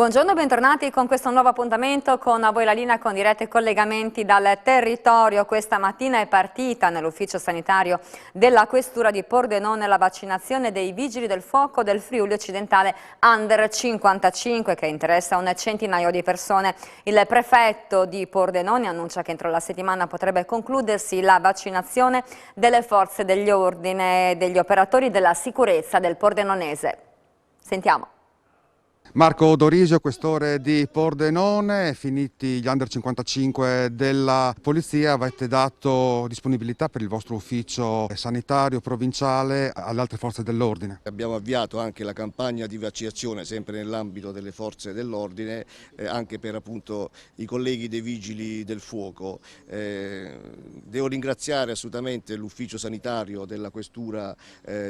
Buongiorno e bentornati con questo nuovo appuntamento con A voi la linea con diretti collegamenti dal territorio. Questa mattina è partita nell'ufficio sanitario della Questura di Pordenone la vaccinazione dei vigili del fuoco del Friuli occidentale Under 55 che interessa un centinaio di persone. Il prefetto di Pordenone annuncia che entro la settimana potrebbe concludersi la vaccinazione delle forze dell'ordine e degli operatori della sicurezza del Pordenonese. Sentiamo. Marco Dorisio, questore di Pordenone, finiti gli Under 55 della Polizia, avete dato disponibilità per il vostro ufficio sanitario provinciale alle altre forze dell'ordine? Abbiamo avviato anche la campagna di vaccinazione sempre nell'ambito delle forze dell'ordine, anche per appunto i colleghi dei Vigili del Fuoco. Devo ringraziare assolutamente l'ufficio sanitario della Questura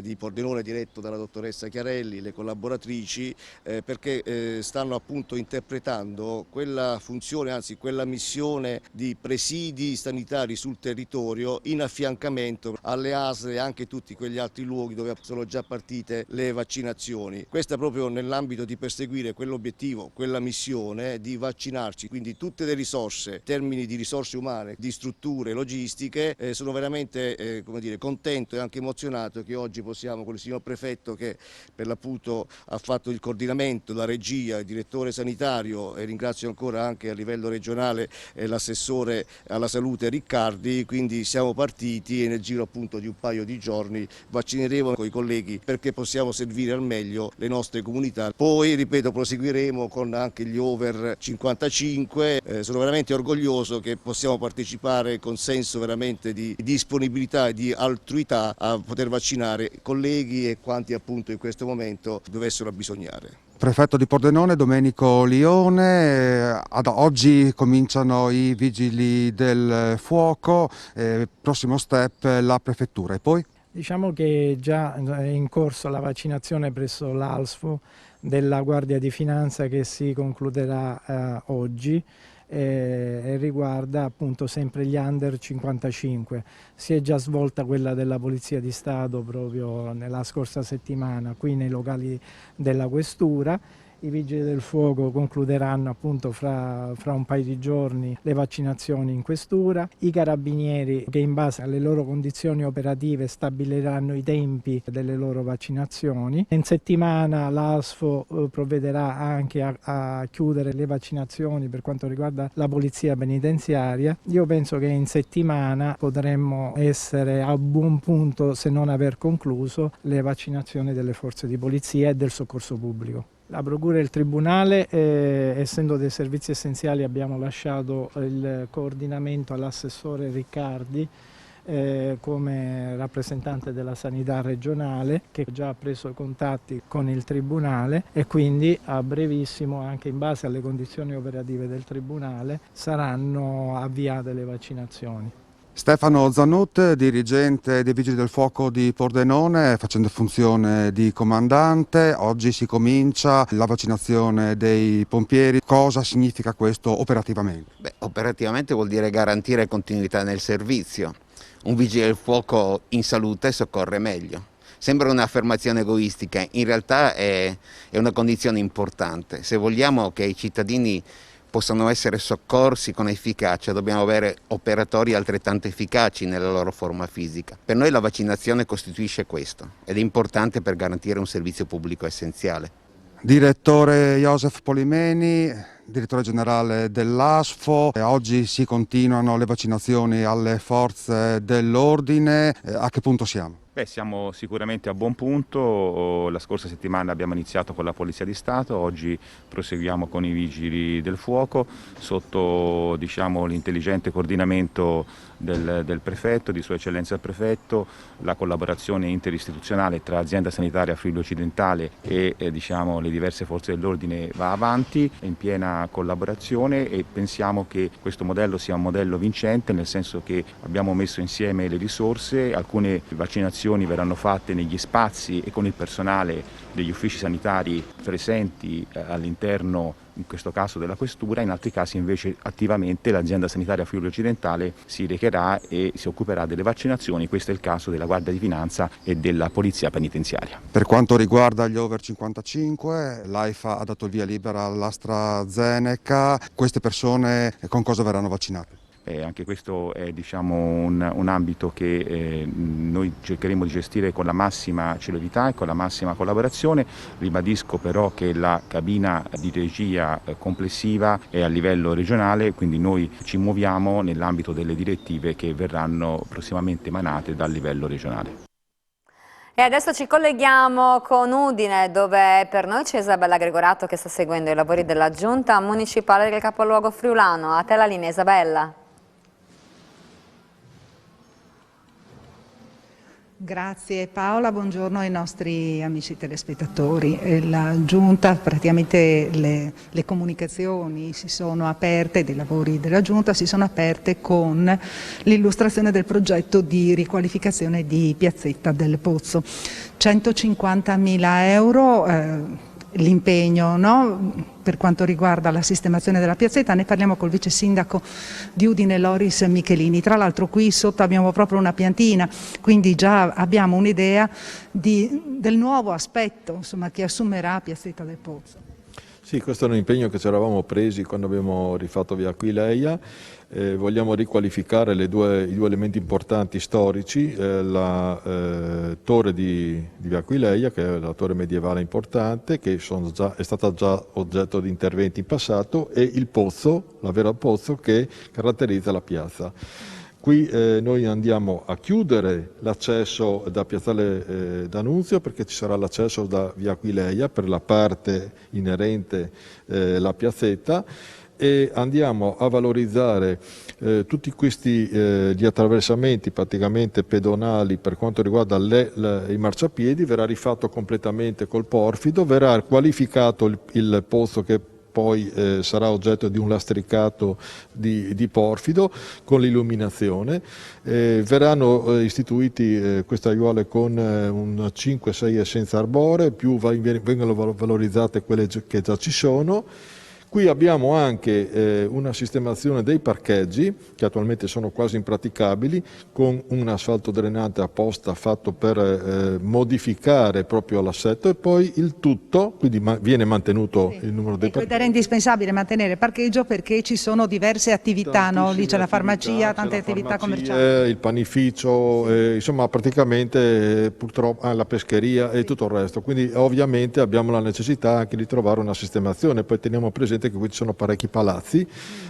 di Pordenone diretto dalla dottoressa Chiarelli, le collaboratrici, perché stanno appunto interpretando quella funzione, anzi quella missione di presidi sanitari sul territorio in affiancamento alle ASL e anche tutti quegli altri luoghi dove sono già partite le vaccinazioni. Questa proprio nell'ambito di perseguire quell'obiettivo, quella missione di vaccinarci, quindi tutte le risorse, in termini di risorse umane, di strutture logistiche, sono veramente contento e anche emozionato che oggi possiamo con il signor prefetto che per l'appunto ha fatto il coordinamento, la regia, il direttore sanitario e ringrazio ancora anche a livello regionale l'assessore alla salute Riccardi, quindi siamo partiti e nel giro appunto di un paio di giorni vaccineremo con i colleghi perché possiamo servire al meglio le nostre comunità. Poi ripeto proseguiremo con anche gli over 55, sono veramente orgoglioso che possiamo partecipare con senso veramente di disponibilità e di altruità a poter vaccinare colleghi e quanti appunto in questo momento dovessero abbisognare. Prefetto di Pordenone, Domenico Lione, ad oggi cominciano i vigili del fuoco, prossimo step la prefettura e poi? Diciamo che già è in corso la vaccinazione presso l'ALSFO della Guardia di Finanza che si concluderà oggi e riguarda appunto sempre gli Under 55. Si è già svolta quella della Polizia di Stato proprio nella scorsa settimana qui nei locali della Questura. I Vigili del Fuoco concluderanno appunto fra un paio di giorni le vaccinazioni in questura. I Carabinieri che in base alle loro condizioni operative stabiliranno i tempi delle loro vaccinazioni. In settimana l'ASFO provvederà anche a chiudere le vaccinazioni per quanto riguarda la Polizia Penitenziaria. Io penso che in settimana potremmo essere a buon punto se non aver concluso le vaccinazioni delle forze di polizia e del soccorso pubblico. La Procura e il Tribunale, essendo dei servizi essenziali, abbiamo lasciato il coordinamento all'assessore Riccardi come rappresentante della sanità regionale che già ha preso contatti con il Tribunale e quindi a brevissimo, anche in base alle condizioni operative del Tribunale, saranno avviate le vaccinazioni. Stefano Zanut, dirigente dei Vigili del Fuoco di Pordenone, facendo funzione di comandante. Oggi si comincia la vaccinazione dei pompieri. Cosa significa questo operativamente? Operativamente vuol dire garantire continuità nel servizio. Un vigile del fuoco in salute soccorre meglio. Sembra un'affermazione egoistica, in realtà è una condizione importante. Se vogliamo che i cittadini possano essere soccorsi con efficacia, dobbiamo avere operatori altrettanto efficaci nella loro forma fisica. Per noi la vaccinazione costituisce questo ed è importante per garantire un servizio pubblico essenziale. Direttore Joseph Polimeni, direttore generale dell'ASFO, oggi si continuano le vaccinazioni alle forze dell'ordine, a che punto siamo? Siamo sicuramente a buon punto, la scorsa settimana abbiamo iniziato con la Polizia di Stato, oggi proseguiamo con i Vigili del Fuoco sotto l'intelligente coordinamento del prefetto, di Sua Eccellenza il Prefetto, la collaborazione interistituzionale tra azienda sanitaria Friuli Occidentale e le diverse forze dell'ordine va avanti in piena collaborazione e pensiamo che questo modello sia un modello vincente, nel senso che abbiamo messo insieme le risorse, alcune vaccinazioni vaccinazioni verranno fatte negli spazi e con il personale degli uffici sanitari presenti all'interno, in questo caso della questura, in altri casi invece attivamente l'azienda sanitaria Friuli Occidentale si recherà e si occuperà delle vaccinazioni. Questo è il caso della Guardia di Finanza e della Polizia Penitenziaria. Per quanto riguarda gli over 55, l'AIFA ha dato il via libera all'AstraZeneca. Queste persone con cosa verranno vaccinate? Anche questo è un ambito che noi cercheremo di gestire con la massima celerità e con la massima collaborazione. Ribadisco però che la cabina di regia complessiva è a livello regionale, quindi noi ci muoviamo nell'ambito delle direttive che verranno prossimamente emanate dal livello regionale. E adesso ci colleghiamo con Udine, dove per noi c'è Isabella Gregorato che sta seguendo i lavori della Giunta Municipale del capoluogo friulano. A te la linea, Isabella. Grazie Paola, buongiorno ai nostri amici telespettatori. La Giunta, praticamente le comunicazioni si sono aperte, dei lavori della Giunta si sono aperte con l'illustrazione del progetto di riqualificazione di Piazzetta del Pozzo. 150.000 euro. L'impegno, no? Per quanto riguarda la sistemazione della piazzetta, ne parliamo col vice sindaco di Udine Loris Michelini. Tra l'altro qui sotto abbiamo proprio una piantina, quindi già abbiamo un'idea del nuovo aspetto, insomma, che assumerà Piazzetta del Pozzo. Sì, questo è un impegno che ci eravamo presi quando abbiamo rifatto Via Aquileia. Vogliamo riqualificare i due elementi importanti storici, la torre di Via Aquileia, che è la torre medievale importante, che è stata già oggetto di interventi in passato, e il pozzo, la vera pozzo, che caratterizza la piazza. Qui noi andiamo a chiudere l'accesso da Piazzale D'Annunzio, perché ci sarà l'accesso da Via Aquileia per la parte inerente la piazzetta, e andiamo a valorizzare tutti questi gli attraversamenti praticamente pedonali per quanto riguarda i marciapiedi. Verrà rifatto completamente col porfido, verrà qualificato il pozzo che poi sarà oggetto di un lastricato di porfido con l'illuminazione. Verranno istituiti queste aiuole con un 5-6 essenze arboree, più vengono valorizzate quelle che già ci sono. Qui abbiamo anche una sistemazione dei parcheggi, che attualmente sono quasi impraticabili, con un asfalto drenante apposta fatto per modificare proprio l'assetto, e poi il tutto, quindi viene mantenuto il numero dei parcheggi. Ed era indispensabile mantenere parcheggio perché ci sono diverse attività, no? Lì c'è la farmacia, tante attività commerciali. Il panificio, insomma praticamente purtroppo la pescheria e tutto il resto, quindi ovviamente abbiamo la necessità anche di trovare una sistemazione. Poi teniamo presente che qui ci sono parecchi palazzi,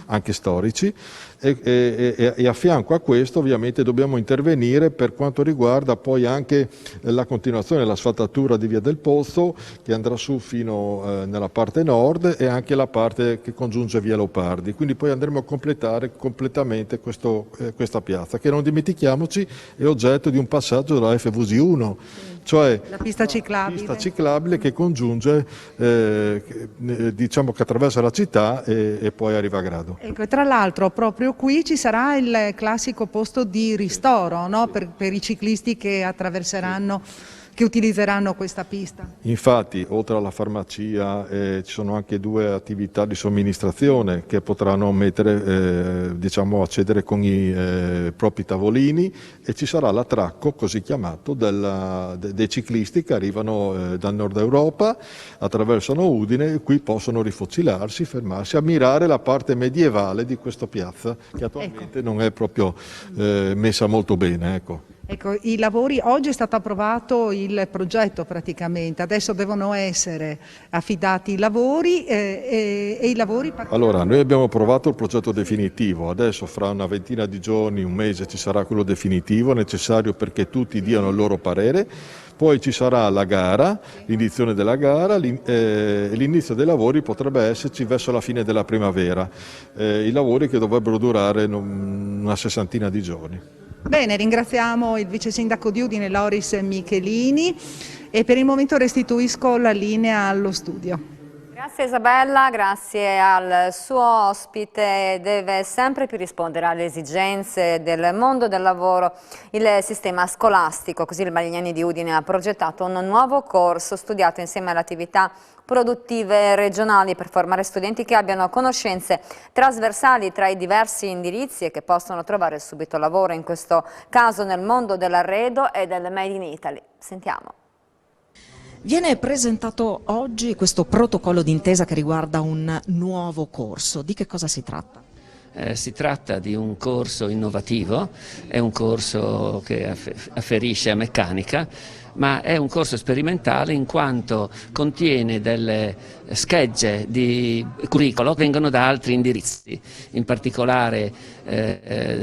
anche storici, e a fianco a questo ovviamente dobbiamo intervenire per quanto riguarda poi anche la continuazione dell'asfaltatura di Via del Pozzo, che andrà su fino nella parte nord, e anche la parte che congiunge Via Leopardi. Quindi poi andremo a completare completamente questa piazza, che non dimentichiamoci è oggetto di un passaggio della FVG1, cioè la pista ciclabile che congiunge, diciamo che attraversa la città e poi arriva a Grado. Ecco, e tra l'altro proprio qui ci sarà il classico posto di ristoro, no? per i ciclisti che attraverseranno, che utilizzeranno questa pista. Infatti, oltre alla farmacia ci sono anche 2 attività di somministrazione che potranno diciamo, accedere con i propri tavolini, e ci sarà l'attracco, così chiamato, dei ciclisti che arrivano dal nord Europa, attraversano Udine, e qui possono rifocilarsi, fermarsi, ammirare la parte medievale di questa piazza, che attualmente non è proprio messa molto bene. Ecco, i lavori, oggi è stato approvato il progetto praticamente, adesso devono essere affidati i lavori e i lavori... Allora, noi abbiamo approvato il progetto definitivo, adesso fra una ventina di giorni, un mese, ci sarà quello definitivo, necessario perché tutti diano il loro parere, poi ci sarà la gara, l'indizione della gara, l'inizio dei lavori potrebbe esserci verso la fine della primavera, i lavori che dovrebbero durare una 60ina di giorni. Bene, ringraziamo il vice sindaco di Udine Loris Michelini, e per il momento restituisco la linea allo studio. Grazie Isabella, grazie al suo ospite. Deve sempre più rispondere alle esigenze del mondo del lavoro il sistema scolastico, così il Malignani di Udine ha progettato un nuovo corso studiato insieme alle attività produttive regionali per formare studenti che abbiano conoscenze trasversali tra i diversi indirizzi e che possono trovare subito lavoro, in questo caso nel mondo dell'arredo e del Made in Italy. Sentiamo. Viene presentato oggi questo protocollo d'intesa che riguarda un nuovo corso. Di che cosa si tratta? Si tratta di un corso innovativo, è un corso che afferisce a meccanica, ma è un corso sperimentale in quanto contiene delle schegge di curricolo che vengono da altri indirizzi, in particolare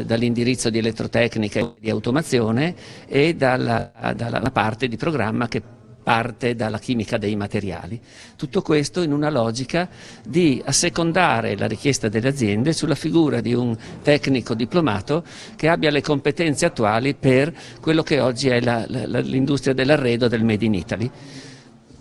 dall'indirizzo di elettrotecnica e di automazione e dalla parte di programma che parte dalla chimica dei materiali. Tutto questo in una logica di assecondare la richiesta delle aziende sulla figura di un tecnico diplomato che abbia le competenze attuali per quello che oggi è l'industria dell'arredo del Made in Italy.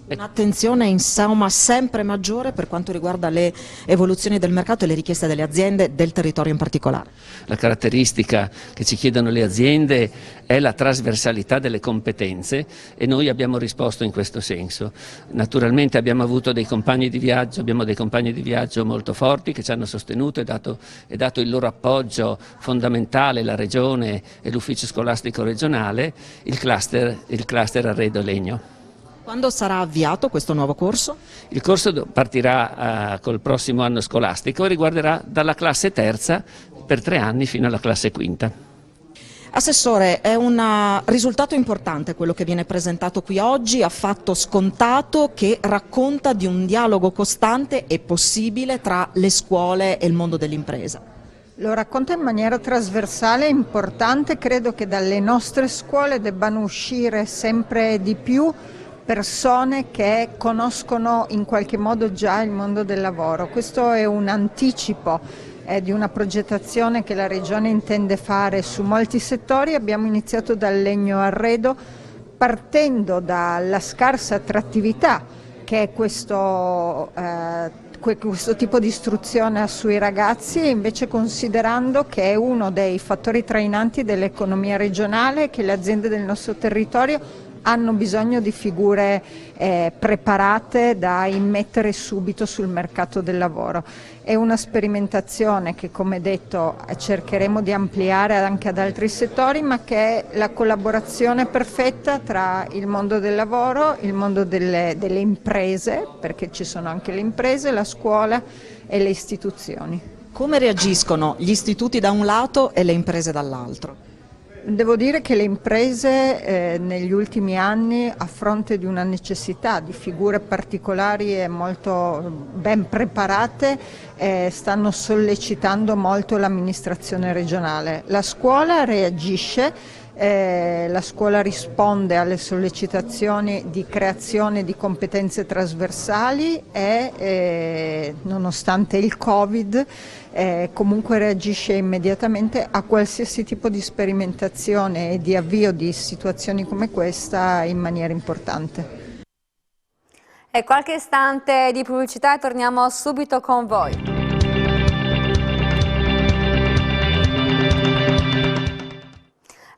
Un'attenzione insomma sempre maggiore per quanto riguarda le evoluzioni del mercato e le richieste delle aziende, del territorio in particolare. La caratteristica che ci chiedono le aziende è la trasversalità delle competenze e noi abbiamo risposto in questo senso. Naturalmente abbiamo avuto dei compagni di viaggio, molto forti che ci hanno sostenuto e dato il loro appoggio fondamentale, la Regione e l'Ufficio Scolastico Regionale, il cluster Arredo Legno. Quando sarà avviato questo nuovo corso? Il corso partirà col prossimo anno scolastico e riguarderà dalla classe terza per 3 anni fino alla classe quinta. Assessore, è un risultato importante quello che viene presentato qui oggi, affatto scontato, che racconta di un dialogo costante e possibile tra le scuole e il mondo dell'impresa. Lo racconta in maniera trasversale e importante, credo che dalle nostre scuole debbano uscire sempre di più persone che conoscono in qualche modo già il mondo del lavoro. Questo è un anticipo di una progettazione che la Regione intende fare su molti settori. Abbiamo iniziato dal legno arredo, partendo dalla scarsa attrattività che questo tipo di istruzione ha sui ragazzi e invece considerando che è uno dei fattori trainanti dell'economia regionale, che le aziende del nostro territorio hanno bisogno di figure preparate da immettere subito sul mercato del lavoro. È una sperimentazione che, come detto, cercheremo di ampliare anche ad altri settori, ma che è la collaborazione perfetta tra il mondo del lavoro, il mondo delle imprese, perché ci sono anche le imprese, la scuola e le istituzioni. Come reagiscono gli istituti da un lato e le imprese dall'altro? Devo dire che le imprese negli ultimi anni, a fronte di una necessità di figure particolari e molto ben preparate, stanno sollecitando molto l'amministrazione regionale. La scuola reagisce. La scuola risponde alle sollecitazioni di creazione di competenze trasversali e nonostante il Covid comunque reagisce immediatamente a qualsiasi tipo di sperimentazione e di avvio di situazioni come questa in maniera importante. E qualche istante di pubblicità e torniamo subito con voi.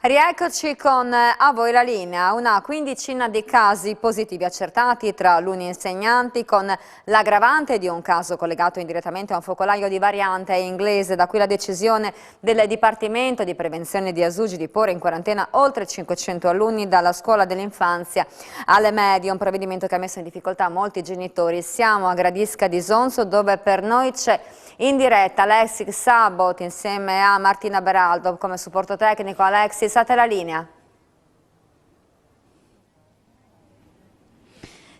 Rieccoci con A voi la linea, una quindicina di casi positivi accertati tra alunni e insegnanti, con l'aggravante di un caso collegato indirettamente a un focolaio di variante inglese, da qui la decisione del Dipartimento di Prevenzione di Asugi di porre in quarantena oltre 500 alunni dalla scuola dell'infanzia alle medie, un provvedimento che ha messo in difficoltà molti genitori. Siamo a Gradisca di Sonzo, dove per noi c'è in diretta Alexis Sabot insieme a Martina Beraldo come supporto tecnico. Alexis, a te la linea.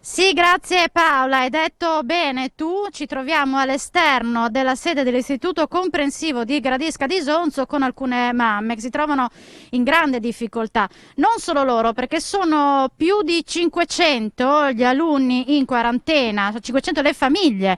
Sì, grazie Paola, hai detto bene tu. Ci troviamo all'esterno della sede dell'Istituto Comprensivo di Gradisca di Sonzo con alcune mamme che si trovano in grande difficoltà. Non solo loro, perché sono più di 500 gli alunni in quarantena, 500 le famiglie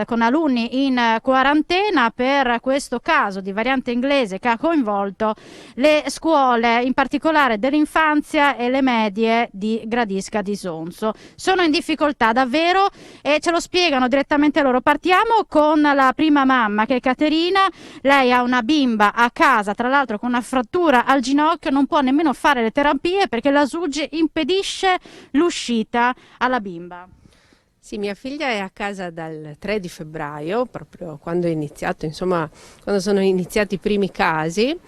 con alunni in quarantena per questo caso di variante inglese che ha coinvolto le scuole, in particolare dell'infanzia e le medie di Gradisca di Sonzo. corso sono in difficoltà davvero e ce lo spiegano direttamente loro. Partiamo con la prima mamma, che è Caterina. Lei ha una bimba a casa, tra l'altro con una frattura al ginocchio, non può nemmeno fare le terapie perché la SUGI impedisce l'uscita alla bimba. Sì, mia figlia è a casa dal 3 di febbraio, proprio quando è iniziato, insomma, quando sono iniziati i primi casi,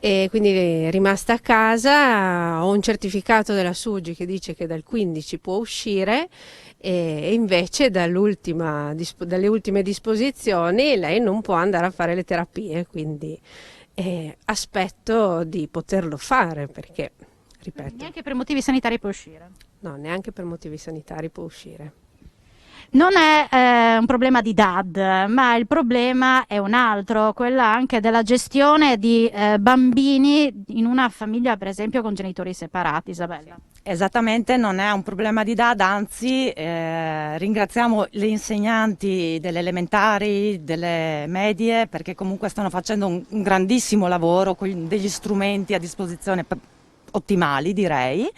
e quindi è rimasta a casa. Ho un certificato della SUGI che dice che dal 15 può uscire, e invece dalle ultime disposizioni lei non può andare a fare le terapie, quindi aspetto di poterlo fare perché, ripeto... Neanche per motivi sanitari può uscire? No, neanche per motivi sanitari può uscire. Non è un problema di DAD, ma il problema è un altro, quella anche della gestione di bambini in una famiglia, per esempio, con genitori separati. Isabella. Esattamente, non è un problema di DAD, anzi ringraziamo le insegnanti delle elementari, delle medie, perché comunque stanno facendo un grandissimo lavoro con degli strumenti a disposizione ottimali, direi.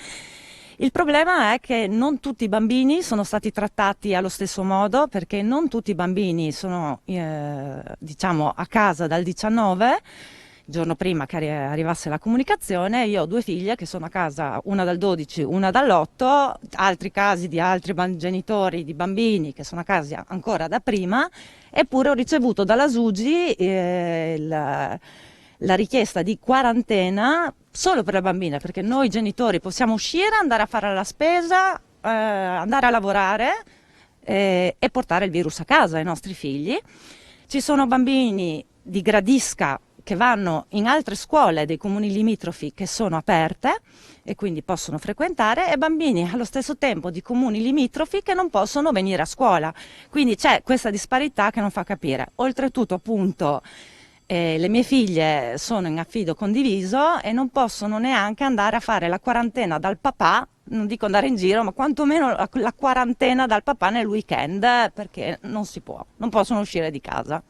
Il problema è che non tutti i bambini sono stati trattati allo stesso modo, perché non tutti i bambini sono diciamo a casa dal 19, il giorno prima che arrivasse la comunicazione. Io ho due figlie che sono a casa, una dal 12, una dall'8, altri casi di altri genitori di bambini che sono a casa ancora da prima, eppure ho ricevuto dalla SUGI la richiesta di quarantena solo per le bambine, perché noi genitori possiamo uscire, andare a fare la spesa, andare a lavorare e portare il virus a casa ai nostri figli. Ci sono bambini di Gradisca che vanno in altre scuole dei comuni limitrofi che sono aperte e quindi possono frequentare, e bambini allo stesso tempo di comuni limitrofi che non possono venire a scuola. Quindi c'è questa disparità che non fa capire. Oltretutto, appunto, le mie figlie sono in affido condiviso e non possono neanche andare a fare la quarantena dal papà, non dico andare in giro, ma quantomeno la quarantena dal papà nel weekend, perché non si può, non possono uscire di casa.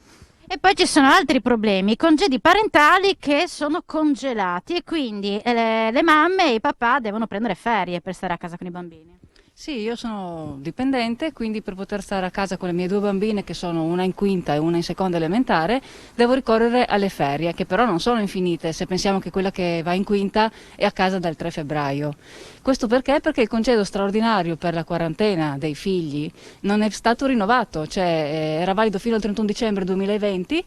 E poi ci sono altri problemi, i congedi parentali che sono congelati e quindi le mamme e i papà devono prendere ferie per stare a casa con i bambini. Sì, io sono dipendente, quindi per poter stare a casa con le mie due bambine, che sono una in quinta e una in seconda elementare, devo ricorrere alle ferie, che però non sono infinite, se pensiamo che quella che va in quinta è a casa dal 3 febbraio. Questo perché? Perché il congedo straordinario per la quarantena dei figli non è stato rinnovato, cioè era valido fino al 31 dicembre 2020,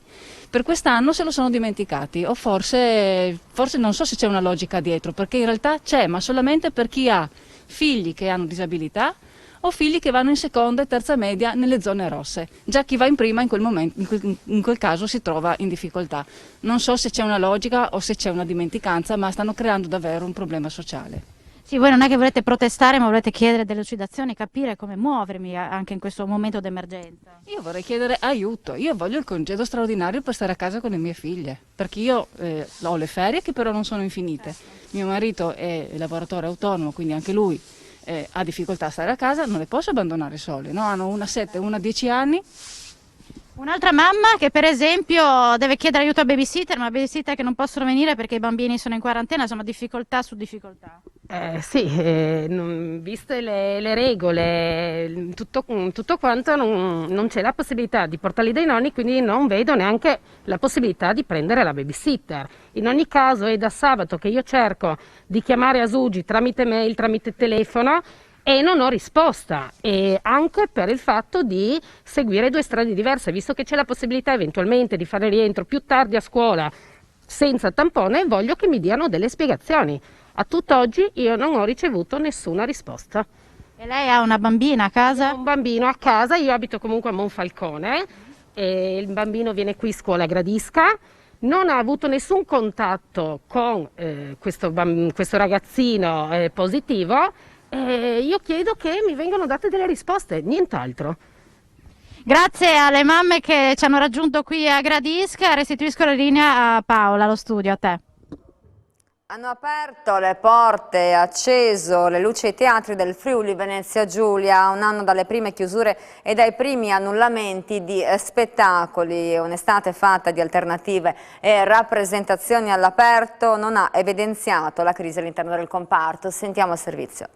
per quest'anno se lo sono dimenticati, o forse non so se c'è una logica dietro, perché in realtà c'è, ma solamente per chi ha figli che hanno disabilità o figli che vanno in seconda e terza media nelle zone rosse. Già chi va in prima in quel momento, in quel caso si trova in difficoltà. Non so se c'è una logica o se c'è una dimenticanza, ma stanno creando davvero un problema sociale. Sì, voi non è che volete protestare, ma volete chiedere delle lucidazioni, capire come muovermi anche in questo momento d'emergenza. Io vorrei chiedere aiuto, io voglio il congedo straordinario per stare a casa con le mie figlie, perché io ho le ferie che però non sono infinite. Mio marito è lavoratore autonomo, quindi anche lui ha difficoltà a stare a casa, non le posso abbandonare sole, no? Hanno una 7 e una 10 anni. Un'altra mamma che per esempio deve chiedere aiuto a babysitter, ma babysitter che non possono venire perché i bambini sono in quarantena, insomma difficoltà su difficoltà. Sì, viste le regole, tutto quanto, non c'è la possibilità di portarli dai nonni, quindi non vedo neanche la possibilità di prendere la babysitter. In ogni caso è da sabato che io cerco di chiamare a SUGI tramite mail, tramite telefono, e non ho risposta, e anche per il fatto di seguire due strade diverse, visto che c'è la possibilità eventualmente di fare rientro più tardi a scuola senza tampone, voglio che mi diano delle spiegazioni. A tutt'oggi io non ho ricevuto nessuna risposta. E lei ha una bambina a casa? Ho un bambino a casa, io abito comunque a Monfalcone, e il bambino viene qui a scuola a Gradisca. Non ha avuto nessun contatto con questo ragazzino positivo. Io chiedo che mi vengano date delle risposte, nient'altro. Grazie alle mamme che ci hanno raggiunto qui a Gradisca. Restituisco la linea a Paola, allo studio, a te. Hanno aperto le porte, acceso le luci ai teatri del Friuli Venezia Giulia, un anno dalle prime chiusure e dai primi annullamenti di spettacoli. Un'estate fatta di alternative e rappresentazioni all'aperto non ha evidenziato la crisi all'interno del comparto. Sentiamo il servizio.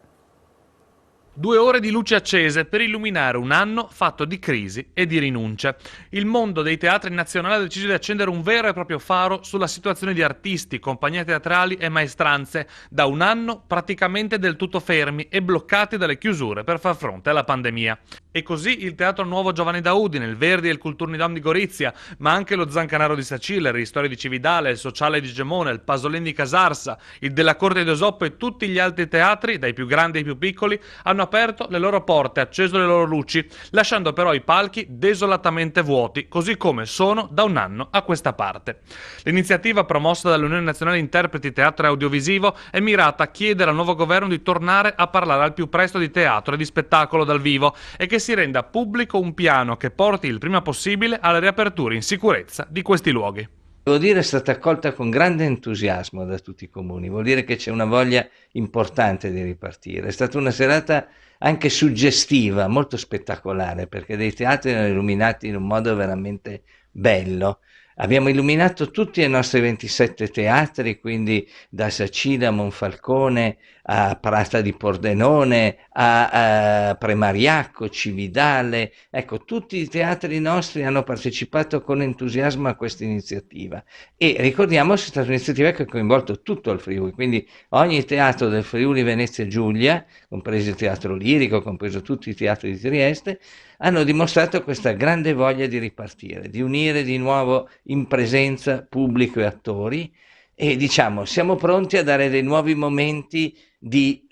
2 ore di luci accese per illuminare un anno fatto di crisi e di rinunce. Il mondo dei teatri nazionali ha deciso di accendere un vero e proprio faro sulla situazione di artisti, compagnie teatrali e maestranze, da un anno praticamente del tutto fermi e bloccati dalle chiusure per far fronte alla pandemia. E così il Teatro Nuovo Giovanni da Udine, il Verdi e il Culturnidom di Gorizia, ma anche lo Zancanaro di Sacile, il Ristori di Cividale, il Sociale di Gemona, il Pasolini di Casarsa, il della Corte di Esopo e tutti gli altri teatri, dai più grandi ai più piccoli, hanno aperto le loro porte, acceso le loro luci, lasciando però i palchi desolatamente vuoti, così come sono da un anno a questa parte. L'iniziativa promossa dall'Unione Nazionale Interpreti Teatro e Audiovisivo è mirata a chiedere al nuovo governo di tornare a parlare al più presto di teatro e di spettacolo dal vivo e che si renda pubblico un piano che porti il prima possibile alla riapertura in sicurezza di questi luoghi. Devo dire è stata accolta con grande entusiasmo da tutti i comuni, vuol dire che c'è una voglia importante di ripartire. È stata una serata anche suggestiva, molto spettacolare, perché dei teatri erano illuminati in un modo veramente bello. Abbiamo illuminato tutti i nostri 27 teatri, quindi da Sacile a Monfalcone, a Prata di Pordenone, a Premariacco, Cividale. Ecco, tutti i teatri nostri hanno partecipato con entusiasmo a questa iniziativa. E ricordiamo che è stata un'iniziativa che ha coinvolto tutto il Friuli, quindi ogni teatro del Friuli Venezia Giulia, compreso il Teatro Lirico, compreso tutti i teatri di Trieste, hanno dimostrato questa grande voglia di ripartire, di unire di nuovo in presenza pubblico e attori e diciamo siamo pronti a dare dei nuovi momenti di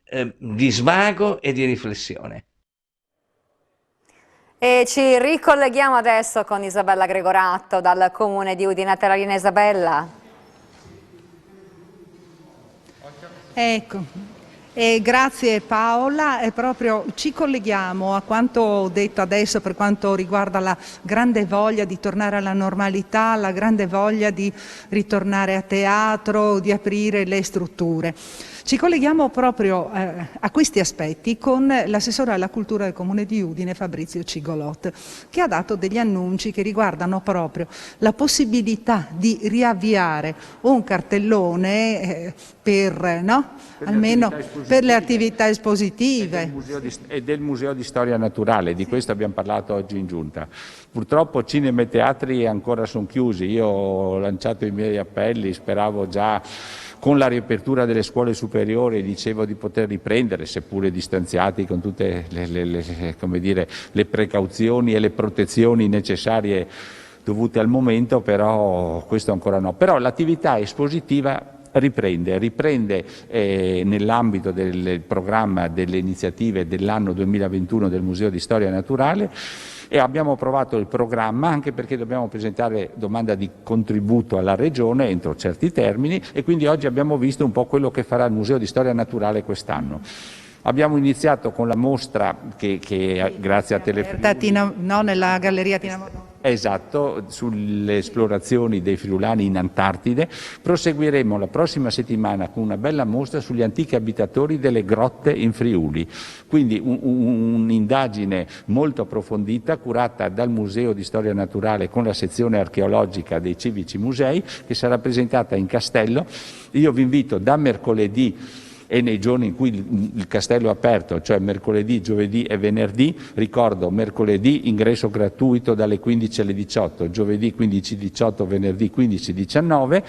svago e di riflessione. E ci ricolleghiamo adesso con Isabella Gregoratto dal comune di Udine. Te la linea, Isabella. Ecco. Grazie Paola, proprio ci colleghiamo a quanto detto adesso per quanto riguarda la grande voglia di tornare alla normalità, la grande voglia di ritornare a teatro, di aprire le strutture. Ci colleghiamo proprio a questi aspetti con l'assessore alla cultura del Comune di Udine, Fabrizio Cigolot, che ha dato degli annunci che riguardano proprio la possibilità di riavviare un cartellone almeno per le attività espositive. E del Museo di Storia Naturale, di questo abbiamo parlato oggi in Giunta. Purtroppo cinema e teatri ancora sono chiusi, io ho lanciato i miei appelli, speravo già con la riapertura delle scuole superiori, dicevo di poter riprendere, seppure distanziati con tutte le precauzioni e le protezioni necessarie dovute al momento, però questo ancora no. Però l'attività espositiva riprende nell'ambito del programma delle iniziative dell'anno 2021 del Museo di Storia Naturale e abbiamo approvato il programma anche perché dobbiamo presentare domanda di contributo alla Regione entro certi termini e quindi oggi abbiamo visto un po' quello che farà il Museo di Storia Naturale quest'anno. Abbiamo iniziato con la mostra che grazie a Telefriuli... nella Galleria Tina Modò. Esatto, sulle esplorazioni dei friulani in Antartide. Proseguiremo la prossima settimana con una bella mostra sugli antichi abitatori delle grotte in Friuli. Quindi un'indagine molto approfondita curata dal Museo di Storia Naturale con la sezione archeologica dei civici musei che sarà presentata in Castello. Io vi invito da mercoledì e nei giorni in cui il castello è aperto, cioè mercoledì, giovedì e venerdì, ricordo mercoledì ingresso gratuito dalle 15 alle 18, giovedì 15-18, venerdì 15-19,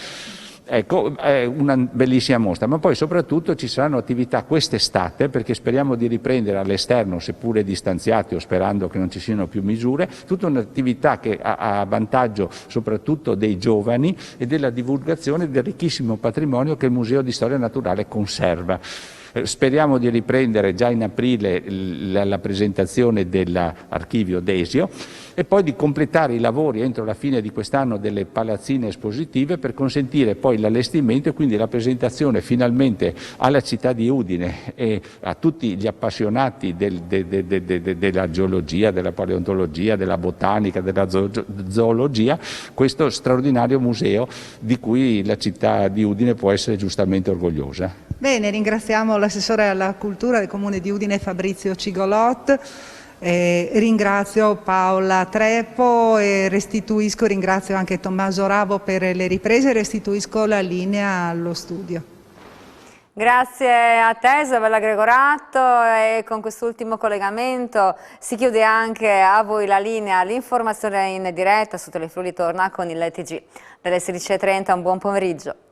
ecco, è una bellissima mostra, ma poi soprattutto ci saranno attività quest'estate perché speriamo di riprendere all'esterno, seppure distanziati o sperando che non ci siano più misure, tutta un'attività che ha a vantaggio soprattutto dei giovani e della divulgazione del ricchissimo patrimonio che il Museo di Storia Naturale conserva. Speriamo di riprendere già in aprile la presentazione dell'archivio Desio e poi di completare i lavori entro la fine di quest'anno delle palazzine espositive per consentire poi l'allestimento e quindi la presentazione finalmente alla città di Udine e a tutti gli appassionati della geologia, della paleontologia, della botanica, della zoologia, questo straordinario museo di cui la città di Udine può essere giustamente orgogliosa. Bene, ringraziamo l'assessore alla cultura del Comune di Udine Fabrizio Cigolot, ringrazio Paola Treppo e ringrazio anche Tommaso Ravo per le riprese e restituisco la linea allo studio. Grazie a te Isabella Gregorato, e con quest'ultimo collegamento si chiude anche a voi la linea. L'informazione in diretta su Telefriuli torna con il TG delle 16:30. Un buon pomeriggio.